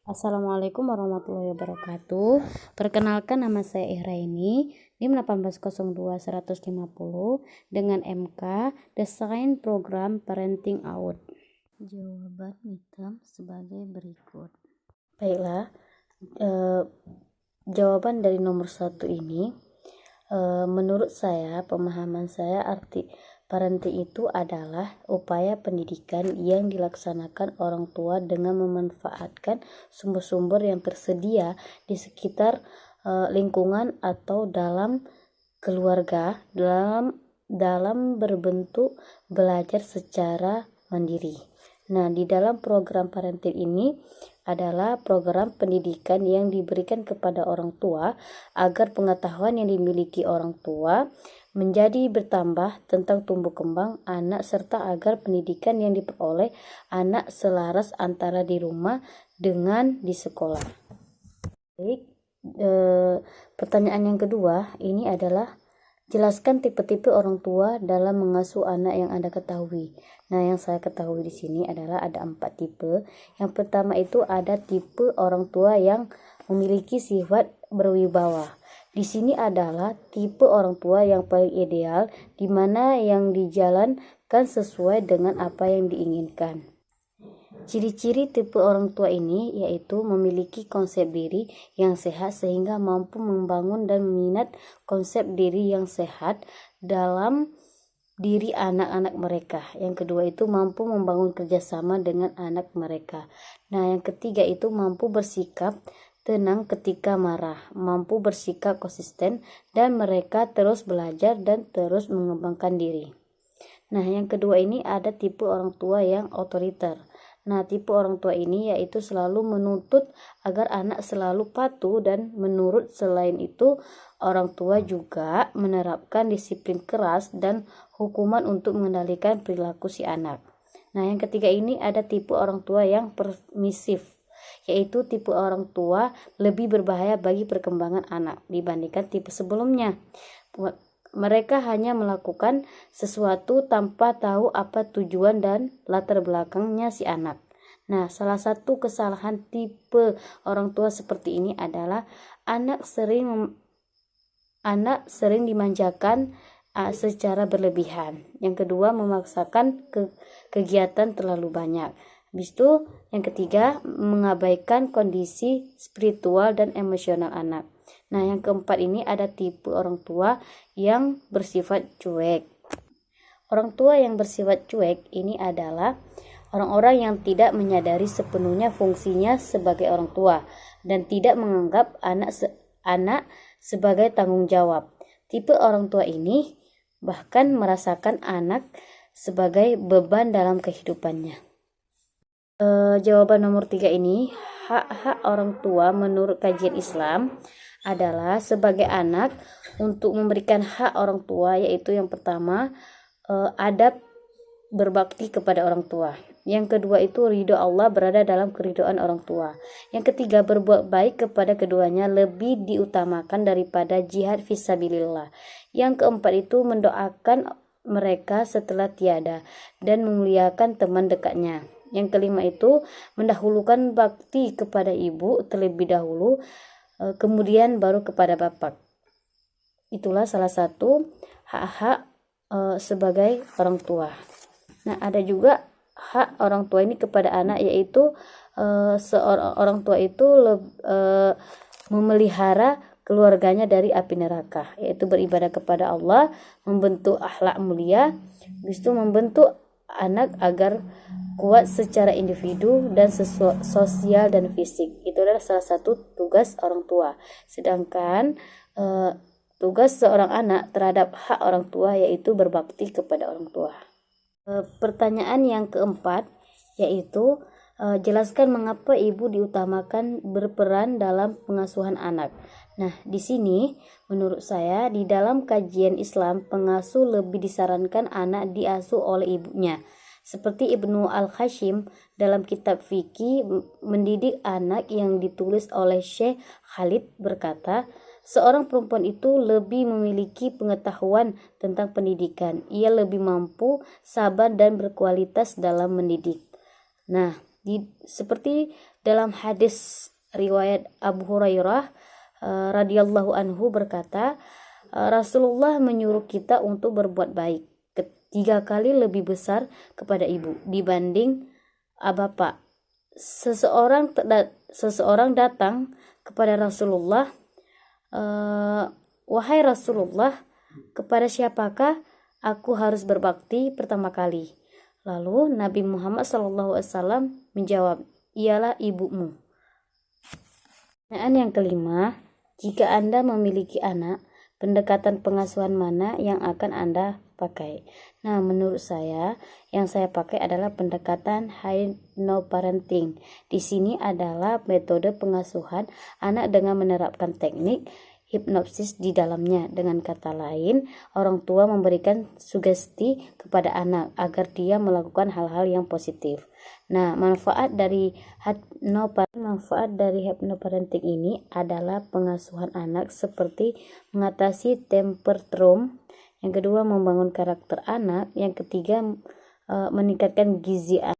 Assalamualaikum warahmatullahi wabarakatuh. Perkenalkan, nama saya Ihraini, NIM 1802150 dengan MK Desain Program Parenting Out. Jawaban midterm sebagai berikut. Baiklah, jawaban dari nomor 1 ini, menurut saya, pemahaman saya, arti parenting itu adalah upaya pendidikan yang dilaksanakan orang tua dengan memanfaatkan sumber-sumber yang tersedia di sekitar lingkungan atau dalam keluarga dalam berbentuk belajar secara mandiri. Nah, di dalam program parenting ini adalah program pendidikan yang diberikan kepada orang tua agar pengetahuan yang dimiliki orang tua menjadi bertambah tentang tumbuh kembang anak serta agar pendidikan yang diperoleh anak selaras antara di rumah dengan di sekolah. Baik, pertanyaan yang kedua ini adalah jelaskan tipe-tipe orang tua dalam mengasuh anak yang Anda ketahui. Nah, yang saya ketahui di sini adalah ada 4 tipe. Yang pertama itu ada tipe orang tua yang memiliki sifat berwibawa. Di sini adalah tipe orang tua yang paling ideal, di mana yang dijalankan sesuai dengan apa yang diinginkan. Ciri-ciri tipe orang tua ini yaitu memiliki konsep diri yang sehat sehingga mampu membangun dan meminat konsep diri yang sehat dalam diri anak-anak mereka. Yang kedua itu mampu membangun kerjasama dengan anak mereka. Nah, yang ketiga itu mampu bersikap tenang ketika marah, mampu bersikap konsisten, dan mereka terus belajar dan terus mengembangkan diri. Nah, yang kedua ini ada tipe orang tua yang otoriter. Nah, tipe orang tua ini yaitu selalu menuntut agar anak selalu patuh dan menurut. Selain itu, orang tua juga menerapkan disiplin keras dan hukuman untuk mengendalikan perilaku si anak. Nah, yang ketiga ini ada tipe orang tua yang permisif, yaitu tipe orang tua lebih berbahaya bagi perkembangan anak dibandingkan tipe sebelumnya. Mereka hanya melakukan sesuatu tanpa tahu apa tujuan dan latar belakangnya si anak. Nah, salah satu kesalahan tipe orang tua seperti ini adalah anak sering dimanjakan secara berlebihan. Yang kedua, memaksakan kegiatan terlalu banyak. Habis itu, yang ketiga, mengabaikan kondisi spiritual dan emosional anak. Nah, yang keempat ini ada tipe orang tua yang bersifat cuek. Orang tua yang bersifat cuek ini adalah orang-orang yang tidak menyadari sepenuhnya fungsinya sebagai orang tua dan tidak menganggap anak sebagai tanggung jawab. Tipe orang tua ini bahkan merasakan anak sebagai beban dalam kehidupannya. Jawaban nomor 3 ini, hak-hak orang tua menurut kajian Islam adalah sebagai anak untuk memberikan hak orang tua, yaitu yang pertama adab berbakti kepada orang tua. Yang kedua itu ridho Allah, berada dalam keridhaan orang tua. Yang ketiga, berbuat baik kepada keduanya lebih diutamakan daripada jihad fisabilillah. Yang keempat itu mendoakan mereka setelah tiada dan memuliakan teman dekatnya. Yang kelima itu mendahulukan bakti kepada ibu terlebih dahulu, kemudian baru kepada bapak. Itulah salah satu hak-hak sebagai orang tua. Nah, ada juga hak orang tua ini kepada anak, yaitu seorang orang tua itu memelihara keluarganya dari api neraka, yaitu beribadah kepada Allah, membentuk akhlak mulia, habis itu membentuk anak agar kuat secara individu dan sosial dan fisik. Itu adalah salah satu tugas orang tua. Sedangkan tugas seorang anak terhadap hak orang tua yaitu berbakti kepada orang tua. Pertanyaan yang keempat yaitu jelaskan mengapa ibu diutamakan berperan dalam pengasuhan anak. Nah, di sini menurut saya di dalam kajian Islam pengasuh lebih disarankan anak diasuh oleh ibunya. Seperti Ibnu Al-Hashim dalam kitab fikih mendidik anak yang ditulis oleh Syekh Khalid berkata, seorang perempuan itu lebih memiliki pengetahuan tentang pendidikan. Ia lebih mampu, sabar dan berkualitas dalam mendidik. Nah, seperti dalam hadis riwayat Abu Hurairah radhiyallahu anhu berkata, Rasulullah menyuruh kita untuk berbuat baik 3 kali lebih besar kepada ibu dibanding bapak. Seseorang datang kepada Rasulullah, wahai Rasulullah, kepada siapakah aku harus berbakti pertama kali? Lalu Nabi Muhammad SAW menjawab, ialah ibumu. Pertanyaan yang kelima, jika Anda memiliki anak, pendekatan pengasuhan mana yang akan Anda pakai? Nah, menurut saya yang saya pakai adalah pendekatan hypnoparenting. Di sini adalah metode pengasuhan anak dengan menerapkan teknik hipnosis di dalamnya. Dengan kata lain, orang tua memberikan sugesti kepada anak agar dia melakukan hal-hal yang positif. Nah, manfaat dari hypnoparenting ini adalah pengasuhan anak seperti mengatasi temper tantrum, yang kedua membangun karakter anak, yang ketiga meningkatkan gizi anak.